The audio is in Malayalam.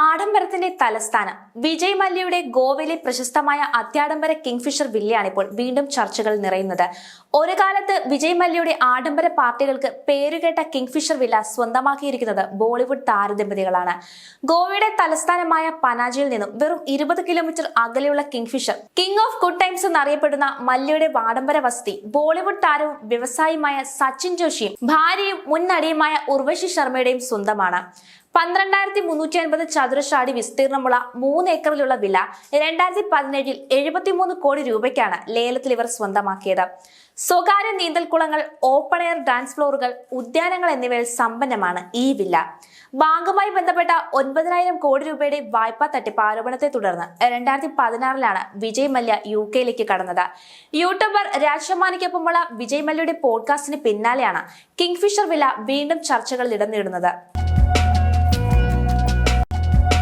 ആഡംബരത്തിന്റെ തലസ്ഥാനം വിജയ് മല്യയുടെ ഗോവയിലെ പ്രശസ്തമായ അത്യാഡംബര കിങ്ഫിഷർ വില്ലയാണിപ്പോൾ വീണ്ടും ചർച്ചകൾ നിറയുന്നത്. ഒരു കാലത്ത് വിജയ് മല്യയുടെ ആഡംബര പാർട്ടികൾക്ക് പേരുകേട്ട കിങ്ഫിഷർ വില്ല സ്വന്തമാക്കിയിരിക്കുന്നത് ബോളിവുഡ് താരദമ്പതികളാണ്. ഗോവയുടെ തലസ്ഥാനമായ പനാജിയിൽ നിന്നും വെറും 20 കിലോമീറ്റർ അകലെയുള്ള kingfisher king of good times എന്നറിയപ്പെടുന്ന മല്യയുടെ ആഡംബര വസതി ബോളിവുഡ് താരവും വ്യവസായിയുമായ സച്ചിൻ ജോഷിയും ഭാര്യയും മുൻ നടിയുമായ ഉർവശി ശർമ്മയുടെയും സ്വന്തമാണ്. 12,350 ചതുരശ്ര അടി വിസ്തീർണമുള്ള 3 ഏക്കറിലുള്ള വില 2017 73 കോടി രൂപയ്ക്കാണ് ലേലത്തിൽ ഇവർ സ്വന്തമാക്കിയത്. സ്വകാര്യ നീന്തൽക്കുളങ്ങൾ, ഓപ്പൺ എയർ ഡാൻസ് ഫ്ലോറുകൾ, ഉദ്യാനങ്ങൾ എന്നിവയിൽ സമ്പന്നമാണ് ഈ വില്ല. ബാങ്കുമായി ബന്ധപ്പെട്ട 9,000 കോടി രൂപയുടെ വായ്പാ തട്ടിപ്പ് ആരോപണത്തെ തുടർന്ന് 2016 വിജയ് മല്യ UK കടന്നത്. യൂട്യൂബർ രാജ് വിജയ് മല്യയുടെ പോഡ്കാസ്റ്റിന് പിന്നാലെയാണ് കിങ്ഫിഷർ വില്ല വീണ്ടും ചർച്ചകളിൽ ഇടം നേടുന്നത്.